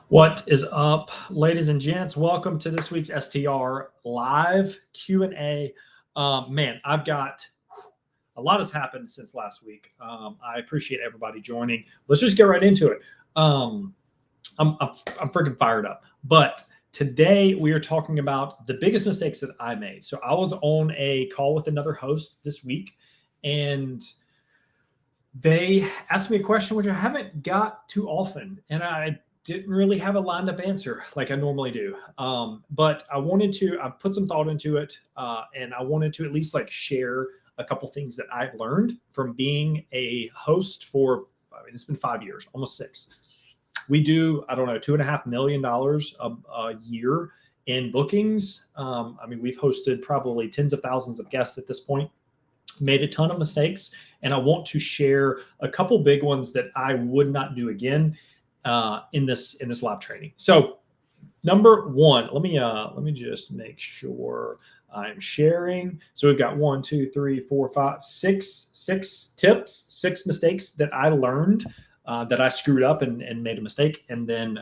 What is up, ladies and gents? Welcome to this week's STR live Q&A. Man, I've got a lot has happened since last week. I appreciate everybody joining. Let's just get right into it. I'm freaking fired up. But today we are talking about the biggest mistakes that I made. So I was on a call with another host this week, and they asked me a question which I haven't got too often, and I didn't really have a lined up answer like I normally do. But I put some thought into it, and I wanted to at least like share a couple things that I've learned from being a host for, it's been 5 years, almost 6. We do, I don't know, $2.5 million a year in bookings. We've hosted probably tens of thousands of guests at this point, made a ton of mistakes, and I want to share a couple big ones that I would not do again in this live training. So number one, let me just make sure I'm sharing. So we've got 1, 2, 3, 4, 5, 6 tips, 6 mistakes that I learned that I screwed up and made a mistake, and then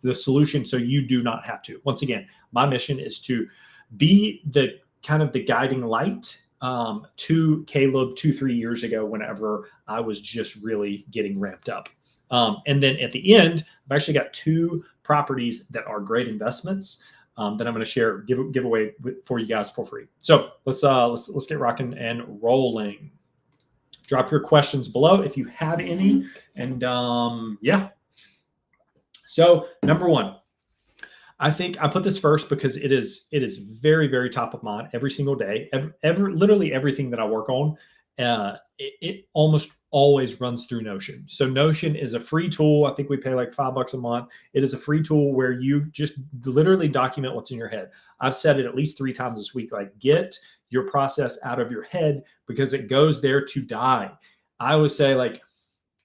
the solution so you do not have to. Once again, my mission is to be the kind of the guiding light to Caleb 2-3 years ago whenever I was just really getting ramped up. And then at the end, I've actually got 2 properties that are great investments that I'm going to share, give away for you guys for free. So let's get rocking and rolling. Drop your questions below if you have any. And yeah. So number one, I think I put this first because it is very, very top of mind every single day. Literally everything that I work on, it almost always runs through Notion. So Notion is a free tool. I think we pay like $5 a month. It is a free tool where you just literally document what's in your head. I've said it at least 3 times this week, like get your process out of your head because it goes there to die. I always say, like,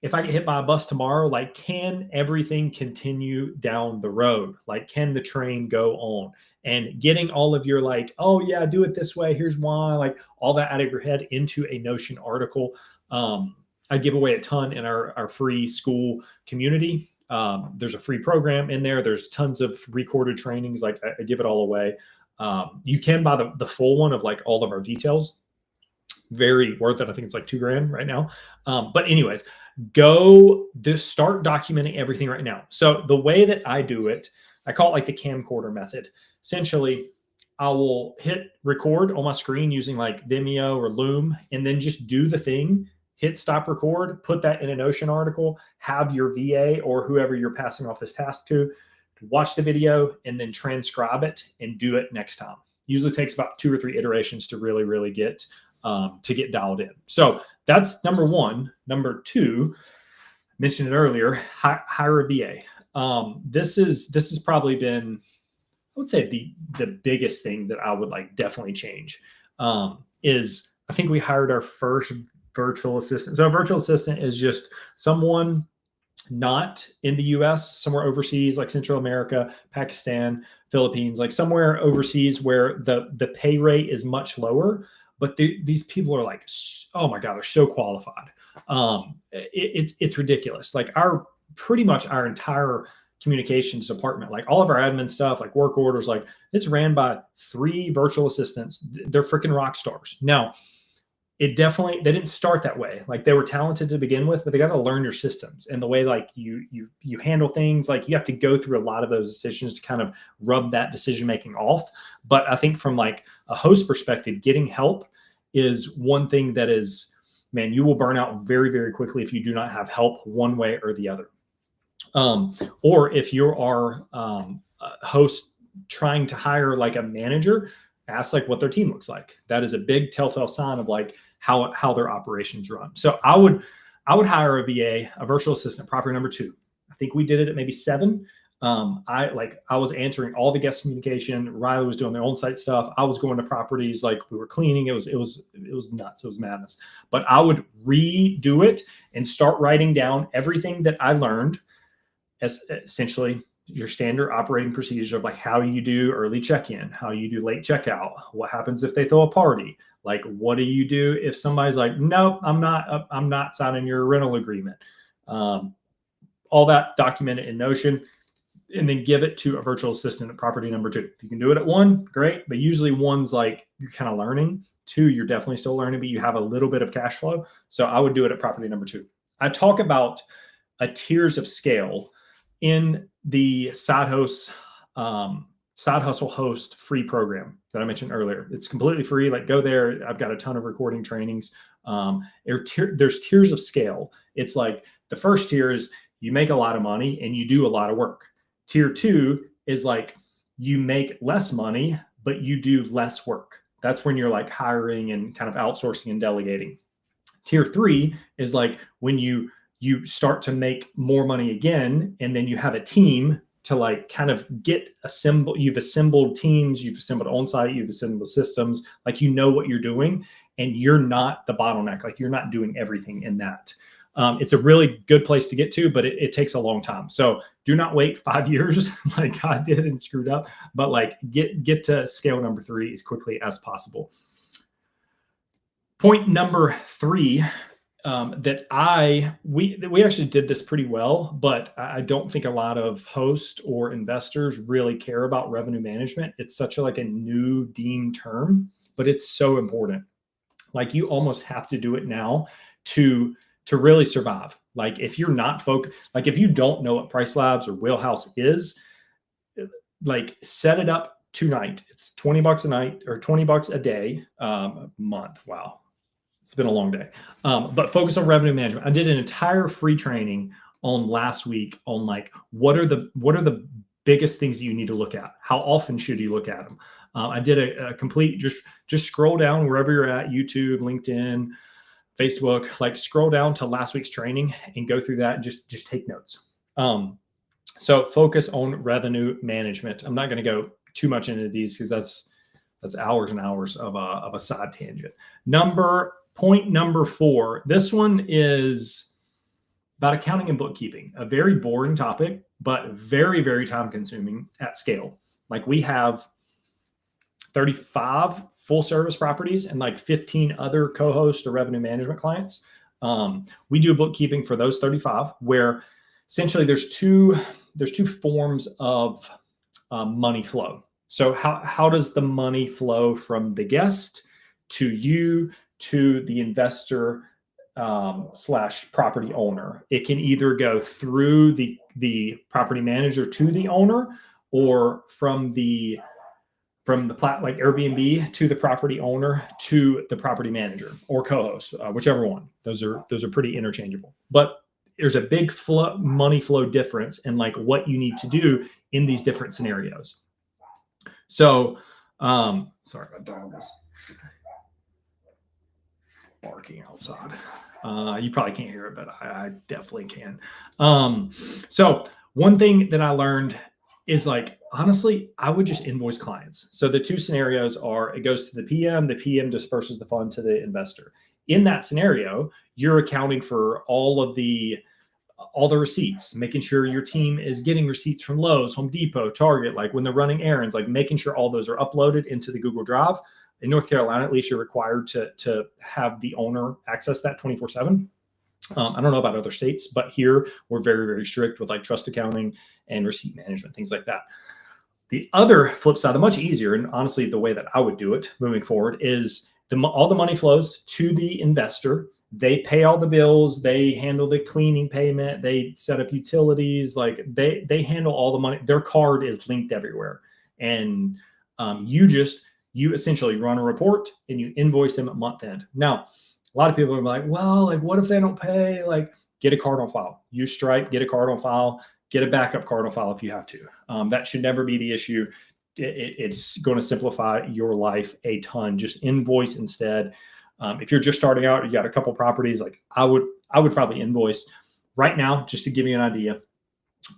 if I get hit by a bus tomorrow, like, can everything continue down the road? Like, can the train go on? And getting all of your like, oh yeah, do it this way, here's why, like all that out of your head into a Notion article. I give away a ton in our free school community. There's a free program in there. There's tons of recorded trainings. Like I give it all away. You can buy the full one of like all of our details. Very worth it. I think it's like $2,000 right now. But anyways, start documenting everything right now. So the way that I do it, I call it like the camcorder method. Essentially, I will hit record on my screen using like Vimeo or Loom, and then just do the thing, hit stop record, put that in a Notion article, have your VA or whoever you're passing off this task to watch the video and then transcribe it and do it next time. Usually takes about 2 or 3 iterations to really get dialed in. So that's number one. Number two, mentioned it earlier, hire a VA. This has probably been, I would say the biggest thing that I would like definitely change is I think we hired our first virtual assistant. So a virtual assistant is just someone not in the US, somewhere overseas, like Central America, Pakistan, Philippines, like somewhere overseas where the pay rate is much lower. But these people are like, oh my God, they're so qualified. It's ridiculous. Like pretty much our entire communications department, like all of our admin stuff, like work orders, like it's ran by 3 virtual assistants. They're freaking rock stars. Now, they didn't start that way. Like they were talented to begin with, but they got to learn your systems and the way like you handle things. Like you have to go through a lot of those decisions to kind of rub that decision making off. But I think from like a host perspective, getting help is one thing that is, man, you will burn out very, very quickly if you do not have help one way or the other. Or if you are a host trying to hire like a manager, ask like what their team looks like. That is a big telltale sign of like how their operations run. So I would hire a VA, a virtual assistant, property number 2. I think we did it at maybe 7. I was answering all the guest communication. Riley was doing their on-site stuff. I was going to properties, like we were cleaning. It was nuts. It was madness. But I would redo it and start writing down everything that I learned, as essentially your standard operating procedures of like how you do early check-in, how you do late checkout, what happens if they throw a party, like what do you do if somebody's like, no, I'm not signing your rental agreement. All that documented in Notion. and then give it to a virtual assistant at property number 2. If you can do it at 1, great. But usually 1's like you're kind of learning. 2, you're definitely still learning, but you have a little bit of cash flow. So I would do it at property number 2. I talk about a tiers of scale in the Side Hustle Host free program that I mentioned earlier. It's completely free. Like, go there. I've got a ton of recording trainings. There's tiers of scale. It's like the first tier is you make a lot of money and you do a lot of work. Tier 2 is like you make less money, but you do less work. That's when you're like hiring and kind of outsourcing and delegating. Tier 3 is like when you start to make more money again, and then you have a team to like kind of you've assembled teams, you've assembled on-site, you've assembled systems, like you know what you're doing, and you're not the bottleneck, like you're not doing everything in that. It's a really good place to get to, but it takes a long time. So do not wait 5 years like I did and screwed up, but like get to scale number 3 as quickly as possible. Point number 3, we actually did this pretty well, but I don't think a lot of hosts or investors really care about revenue management. It's such a new deemed term, but it's so important. Like, you almost have to do it now to really survive. Like, if you're not focused, like if you don't know what Price Labs or Wheelhouse is, like set it up tonight. It's $20 a night or $20 a day, a month. Wow. It's been a long day. But focus on revenue management. I did an entire free training on last week on like, what are the biggest things that you need to look at? How often should you look at them? I did a complete, just scroll down wherever you're at, YouTube, LinkedIn, Facebook, like scroll down to last week's training and go through that and just take notes. So focus on revenue management. I'm not going to go too much into these because that's hours and hours of a side tangent. Point number 4. This one is about accounting and bookkeeping, a very boring topic, but very, very time consuming at scale. Like, we have 35 full service properties and like 15 other co-host or revenue management clients. We do bookkeeping for those 35, where essentially there's two forms of money flow. So how does the money flow from the guest to you to the investor / property owner? It can either go through the property manager to the owner, or from the like Airbnb to the property owner to the property manager or co-host, whichever one. Those are pretty interchangeable. But there's a big money flow difference in like what you need to do in these different scenarios. So, sorry, my dog is barking outside. You probably can't hear it, but I definitely can. So one thing that I learned is, like, honestly, I would just invoice clients. So the 2 scenarios are, it goes to the PM disperses the fund to the investor. In that scenario, you're accounting for all the receipts, making sure your team is getting receipts from Lowe's, Home Depot, Target, like when they're running errands, like making sure all those are uploaded into the Google Drive. In North Carolina, at least, you're required to have the owner access that 24/7. I don't know about other states, but here we're very, very strict with like trust accounting and receipt management, things like that. The other flip side, the much easier, and honestly, the way that I would do it moving forward is all the money flows to the investor. They pay all the bills. They handle the cleaning payment. They set up utilities. Like they handle all the money. Their card is linked everywhere. And you essentially run a report and you invoice them at month end. Now, a lot of people are like, well, like, what if they don't pay? Like, get a card on file. Use Stripe, get a card on file, get a backup card on file if you have to. That should never be the issue. It's going to simplify your life a ton. Just invoice instead. If you're just starting out, you got a couple properties, like I would probably invoice right now, just to give you an idea.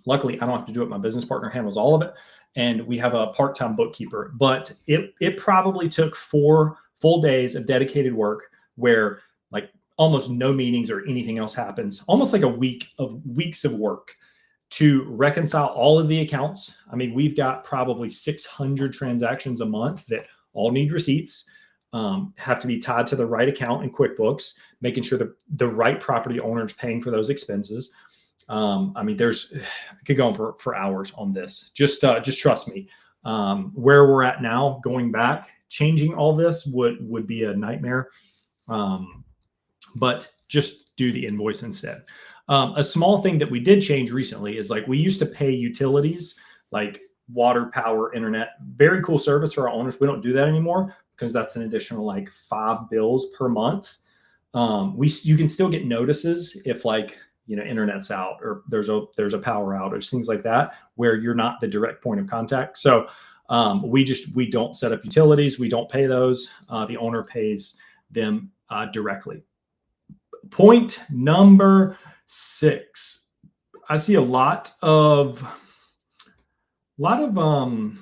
Luckily, I don't have to do it. My business partner handles all of it. And we have a part-time bookkeeper, but it probably took 4 full days of dedicated work where like almost no meetings or anything else happens, almost like weeks of work to reconcile all of the accounts. I mean, we've got probably 600 transactions a month that all need receipts, have to be tied to the right account in QuickBooks, making sure the right property owner is paying for those expenses. I mean, I could go on for hours on this. Just trust me. Where we're at now, going back, changing all this would be a nightmare. But just do the invoice instead. A small thing that we did change recently is like we used to pay utilities like water, power, internet. Very cool service for our owners. We don't do that anymore because that's an additional like 5 bills per month. You can still get notices if like, internet's out or there's a power outage, things like that, where you're not the direct point of contact. So we don't set up utilities. We don't pay those. The owner pays them directly. Point number 6. I see a lot of I'm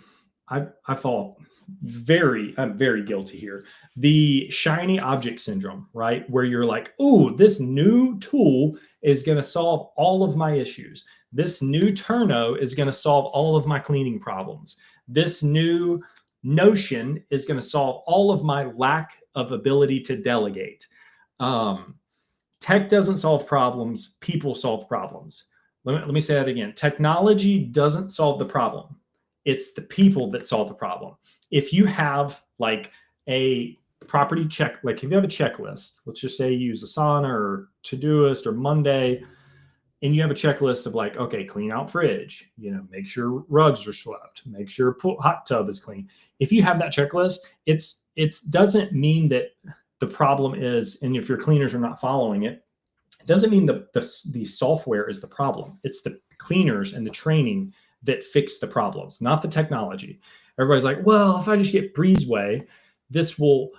very guilty here. The shiny object syndrome, right? Where you're like, oh, this new tool is going to solve all of my issues. This new Turno is going to solve all of my cleaning problems. This new Notion is going to solve all of my lack of ability to delegate. Tech doesn't solve problems. People solve problems. Let me say that again. Technology doesn't solve the problem. It's the people that solve the problem. If you have like a property check, like if you have a checklist, let's just say you use Asana or Todoist or Monday, and you have a checklist of like, okay, clean out fridge, make sure rugs are swept, make sure hot tub is clean. If you have that checklist, it doesn't mean that the problem is, and if your cleaners are not following it, it doesn't mean the software is the problem. It's the cleaners and the training that fix the problems, not the technology. Everybody's like, well, if I just get Breezeway, this will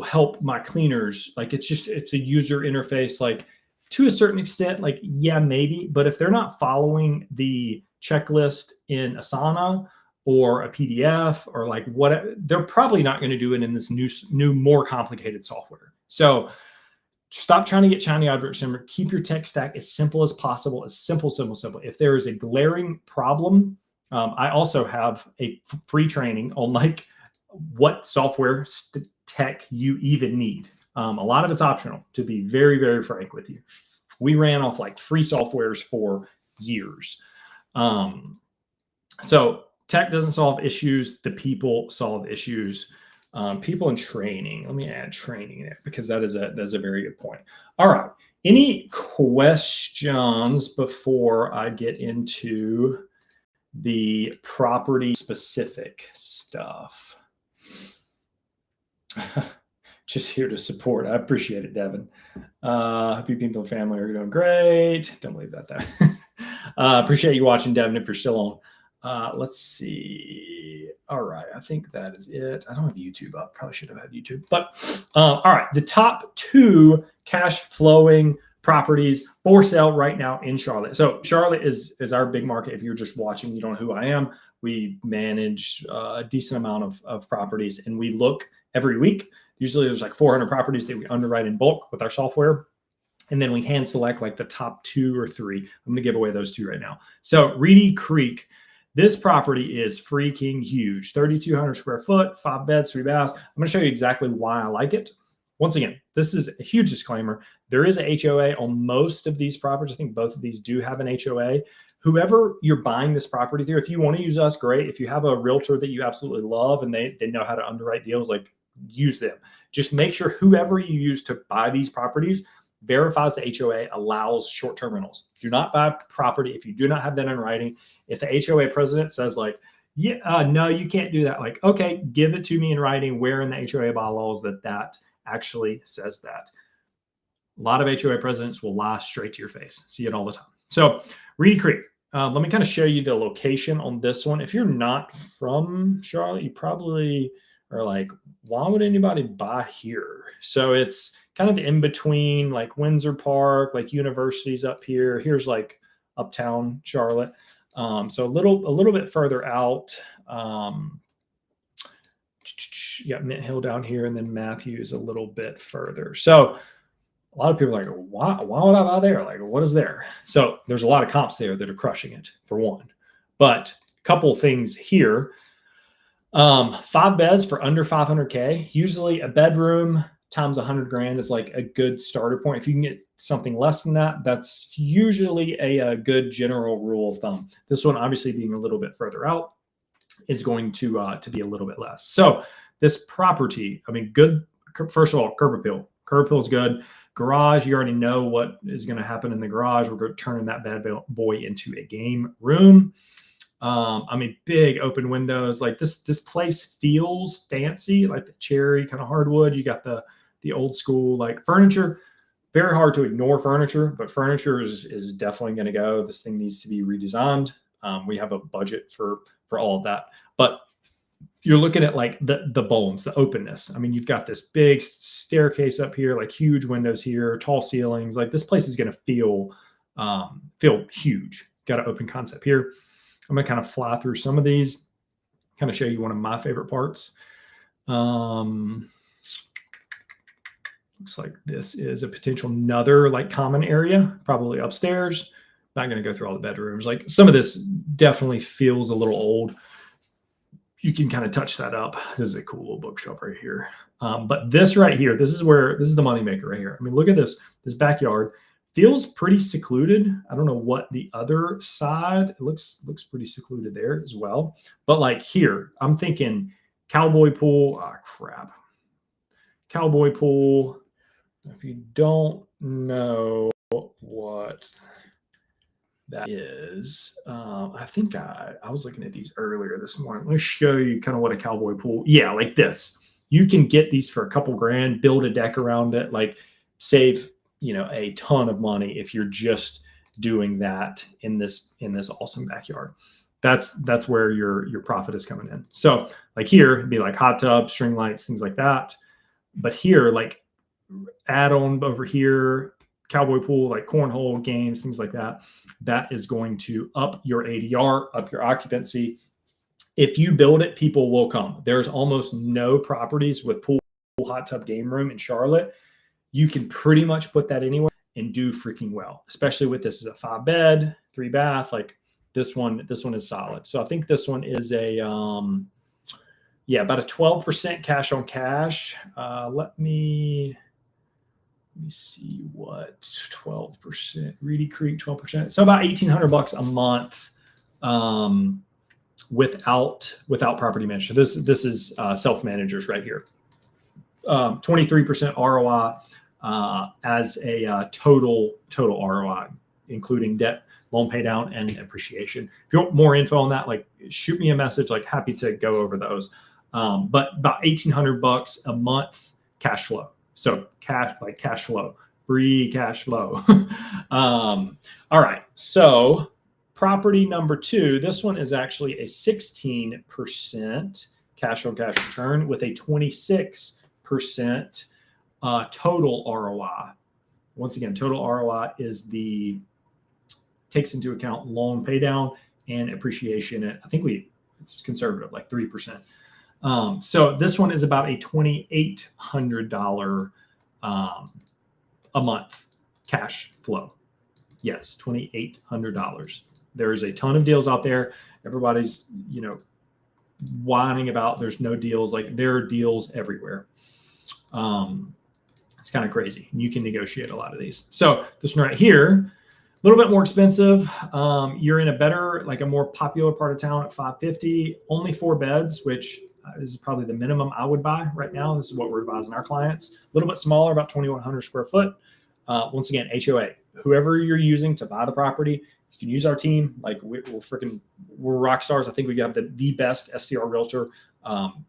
help my cleaners. Like it's a user interface, like to a certain extent, like, yeah, maybe, but if they're not following the checklist in Asana or a PDF or like what, they're probably not going to do it in this new, more complicated software. So stop trying to get shiny object syndrome. Keep your tech stack as simple as possible, as simple. If there is a glaring problem, I also have a free training on like what software tech you even need. A lot of it's optional, to be very, very frank with you. We ran off like free softwares for years. So tech doesn't solve issues. The people solve issues. People in training. Let me add training there because that's a very good point. All right. Any questions before I get into the property specific stuff? Just here to support. I appreciate it, Devin. Hope you people and family are doing great. Don't believe that. Appreciate you watching, Devin, if you're still on. Let's see. All right. I think that is it. I don't have YouTube up. Probably should have had YouTube. But all right. The top 2 cash flowing properties for sale right now in Charlotte. So Charlotte is our big market. If you're just watching, you don't know who I am. We manage a decent amount of properties, and we look every week. Usually there's like 400 properties that we underwrite in bulk with our software. And then we hand select like the top 2 or 3. I'm going to give away those 2 right now. So Reedy Creek, this property is freaking huge. 3,200 square foot, 5 beds, 3 baths. I'm going to show you exactly why I like it. Once again, this is a huge disclaimer. There is a HOA on most of these properties. I think both of these do have an HOA. Whoever you're buying this property through, if you want to use us, great. If you have a realtor that you absolutely love and they know how to underwrite deals, like use them. Just make sure whoever you use to buy these properties verifies the HOA allows short-term rentals. Do not buy property if you do not have that in writing. If the HOA president says like, yeah, no, you can't do that. Like, okay, give it to me in writing where in the HOA bylaws that actually says that. A lot of HOA presidents will lie straight to your face. See it all the time. So Reedy Creek, let me kind of show you the location on this one. If you're not from Charlotte, you probably are like, why would anybody buy here? So it's kind of in between like Windsor Park, like universities up here. Here's like uptown Charlotte. So a little bit further out. You got Mint Hill down here, and then Matthews a little bit further. So a lot of people are like, why would I buy there? Like, what is there? So there's a lot of comps there that are crushing it, for one. But a couple of things here. 5 beds for under $500K. Usually a bedroom, times 100 grand is like a good starter point. If you can get something less than that, that's usually a good general rule of thumb. This one, obviously being a little bit further out, is going to be a little bit less. So this property, I mean, good. First of all, curb appeal. Curb appeal is good. Garage, you already know what is going to happen in the garage. We're going to turn that bad boy into a game room. I mean, big open windows. Like this place feels fancy, like the cherry kind of hardwood. You got the old school like furniture. Very hard to ignore furniture, but furniture is definitely going to go. This thing needs to be redesigned. We have a budget for all of that, but you're looking at like the bones, the openness. I mean, you've got this big staircase up here, like huge windows here, tall ceilings. Like this place is going to feel huge. Got an open concept here. I'm going to kind of fly through some of these, kind of show you one of my favorite parts. Looks like this is a potential another like common area, probably upstairs. Not going to go through all the bedrooms. Like some of this definitely feels a little old. You can kind of touch that up. This is a cool little bookshelf right here. But this right here, this is the moneymaker right here. I mean, look at this backyard. Feels pretty secluded. I don't know what the other side, it looks pretty secluded there as well. But like here, I'm thinking cowboy pool. Ah, crap. Cowboy pool. If you don't know what that is, I think I was looking at these earlier this morning. Let me show you kind of what a cowboy pool. Yeah, like this. You can get these for a couple grand, build a deck around it, like save a ton of money if you're just doing that in this awesome backyard. That's where your profit is coming in. So like here, it'd be like hot tub, string lights, things like that. But here, like add on over here, cowboy pool, like cornhole games, things like that. That is going to up your ADR, up your occupancy. If you build it, people will come. There's almost no properties with pool, hot tub, game room in Charlotte. You can pretty much put that anywhere and do freaking well, especially with this is a 5-bed, 3-bath. Like this one is solid. So I think this one is a about a 12% cash on cash. Let me see what 12%. Reedy Creek 12%. So about $1,800 a month without property management. This is self-managers right here. 23% ROI as a total ROI, including debt, loan pay down, and appreciation. If you want more info on that, like shoot me a message. Like happy to go over those. But about $1,800 a month cash flow. So cash flow, free cash flow. All right. So property number 2, this one is actually a 16% cash on cash return with a 26% total ROI. Once again, total ROI takes into account loan pay down and appreciation. I think it's conservative, like 3%. So this one is about a $2,800 a month cash flow. Yes, $2,800. There's a ton of deals out there. Everybody's, whining about there's no deals. Like there are deals everywhere. It's kind of crazy. You can negotiate a lot of these. So this one right here, a little bit more expensive. You're in a more popular part of town at $550, only 4 beds, which is probably the minimum I would buy right now. This is what we're advising our clients. A little bit smaller, about 2,100 square foot. Once again, HOA, whoever you're using to buy the property, you can use our team. Like we're rock stars. I think we have the best STR realtor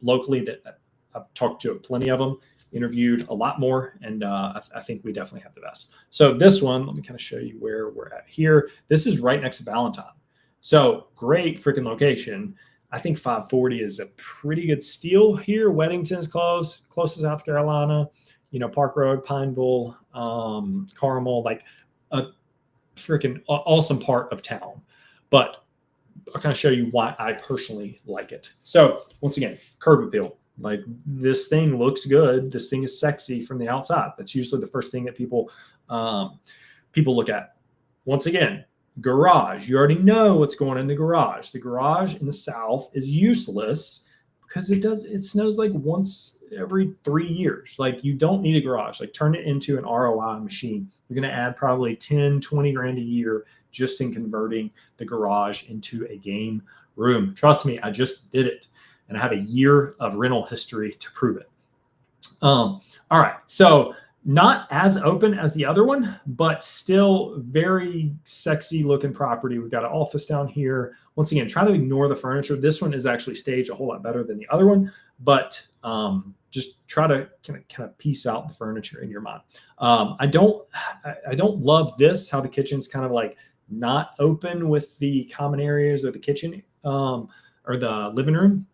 locally that I've talked to plenty of them, interviewed a lot more, and I think we definitely have the best. So this one, let me kind of show you where we're at here. This is right next to Valentine. So great freaking location. I think 540 is a pretty good steal here. Weddington's close to South Carolina, Park Road, Pineville, Carmel, like a freaking awesome part of town. But I'll kind of show you why I personally like it. So once again, curb appeal. Like this thing looks good. This thing is sexy from the outside. That's usually the first thing that people look at. Once again, garage. You already know what's going in the garage. The garage in the south is useless because it snows like once every 3 years. Like, you don't need a garage. Like, turn it into an ROI machine. You're going to add probably 10, 20 grand a year just in converting the garage into a game room. Trust me, I just did it, and I have a year of rental history to prove it. All right, so not as open as the other one, but still very sexy looking property. We've got an office down here. Once again, try to ignore the furniture. This one is actually staged a whole lot better than the other one, but just try to kind of piece out the furniture in your mind. I don't love this, how the kitchen's kind of like not open with the common areas of the kitchen or the living room,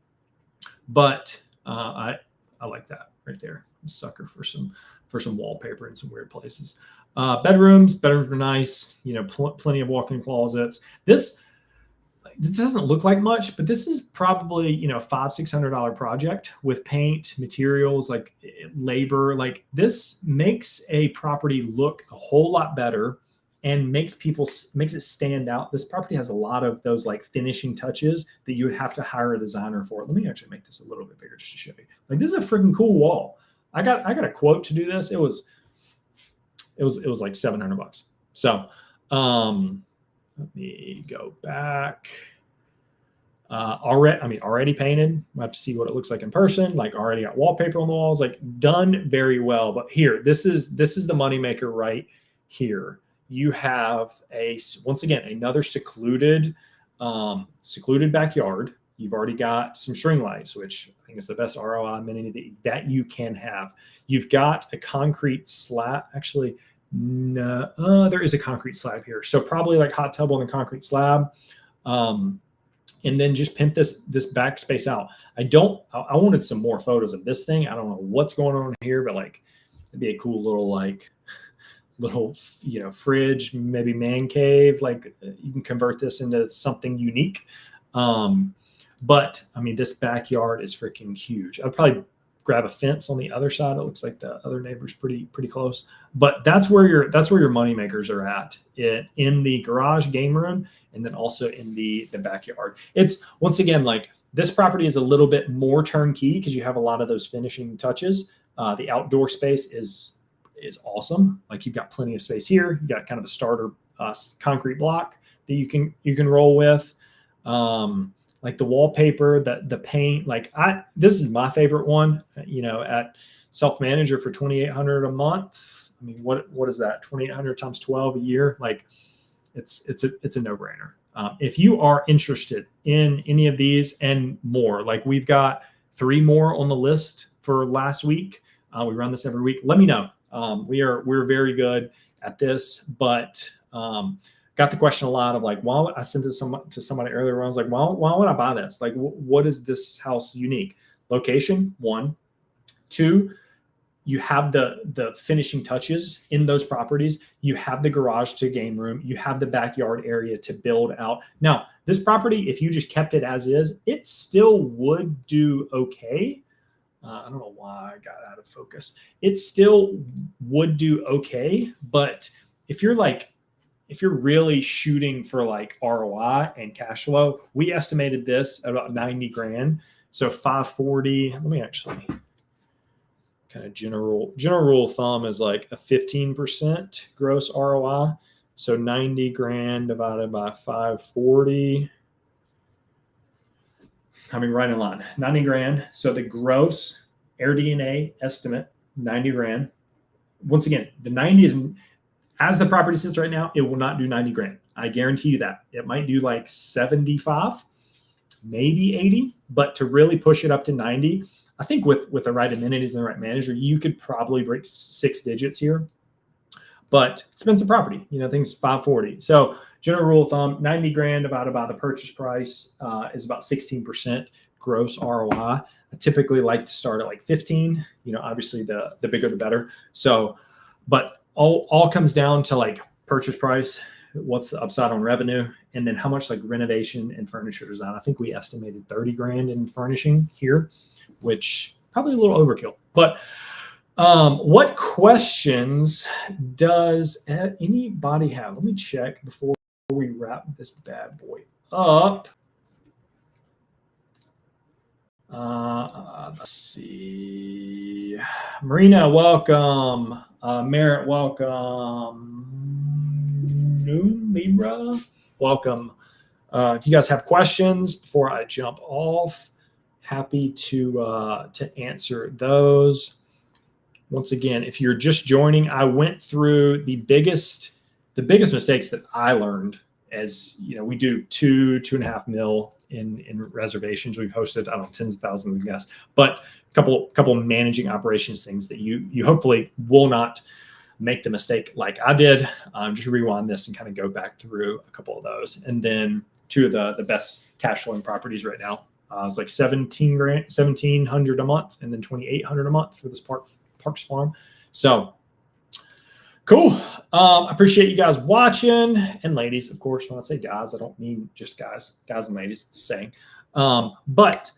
but I like that right there. I'm a sucker for some wallpaper in some weird places. Bedrooms were nice. You know, plenty of walk-in closets. This doesn't look like much, but this is probably, you know, $500-600 project with paint, materials, like labor. Like, this makes a property look a whole lot better and makes it stand out. This property has a lot of those like finishing touches that you would have to hire a designer for. Let me actually make this a little bit bigger just to show you. Like, this is a freaking cool wall. I got a quote to do this. It was like $700. So let me go back. Already painted. I have to see what it looks like in person. Like, already got wallpaper on the walls. Like, done very well. But here, this is the moneymaker right here. You have once again another secluded backyard. You've already got some string lights, which I think is the best ROI amenity that you can have. You've got a concrete slab. Actually, no, there is a concrete slab here. So probably like hot tub on the concrete slab. And then just pimp this back space out. I wanted some more photos of this thing. I don't know what's going on here, but like, it'd be a cool little, you know, fridge, maybe man cave. Like, you can convert this into something unique. But I mean, this backyard is freaking huge. I'd probably grab a fence on the other side. It looks like the other neighbor's pretty close, but that's where your money makers are at, in the garage game room, and then also in the backyard. It's, once again, like, this property is a little bit more turnkey because you have a lot of those finishing touches. The outdoor space is awesome. Like, you've got plenty of space here. You got kind of a starter concrete block that you can roll with. Like, the wallpaper, the paint, like, this is my favorite one, you know, at Self Manager for $2,800 a month. I mean, what is that? 2,800 times 12 a year. Like, it's a no-brainer. If you are interested in any of these and more, like, we've got 3 more on the list for last week. We run this every week. Let me know. We're very good at this, but got the question a lot of like, why I sent this to somebody earlier. I was like, why would I buy this? Like, what is this house unique? Location, 1. 2, you have the finishing touches in those properties. You have the garage to game room. You have the backyard area to build out. Now, this property, if you just kept it as is, it still would do okay. I don't know why I got out of focus. It still would do okay, but if you're really shooting for like ROI and cash flow, we estimated this at about 90 grand. So 540, let me actually kind of general rule of thumb is like a 15% gross ROI. So 90 grand divided by 540. I mean, right in line, 90 grand. So the gross AirDNA estimate, 90 grand. Once again, the 90 is, as the property sits right now, it will not do 90 grand. I guarantee you that. It might do like 75, maybe 80, but to really push it up to 90, I think with the right amenities and the right manager, you could probably break 6 digits here. But expensive property, you know, things 540. So general rule of thumb, 90 grand divided by the purchase price is about 16% gross ROI. I typically like to start at like 15. You know, obviously the bigger the better. So, but all comes down to like purchase price, what's the upside on revenue, and then how much like renovation and furniture design. I think we estimated 30 grand in furnishing here, which probably a little overkill. But what questions does anybody have? Let me check before we wrap this bad boy up. Let's see. Marina, welcome. Merritt, welcome. Noon Libra, welcome. If you guys have questions before I jump off, happy to answer those. Once again, if you're just joining, I went through the biggest mistakes that I learned. As you know, we do 2.5 mil in reservations. We've hosted, I don't know, tens of thousands of guests, but a couple managing operations things that you hopefully will not make the mistake like I did. Just rewind this and kind of go back through a couple of those. And then two of the best cash flowing properties right now. It's like $1,700 a month, and then $2,800 a month for this Parks Farm. So cool. I appreciate you guys watching, and ladies, of course. When I say guys, I don't mean just guys and ladies. It's the same. But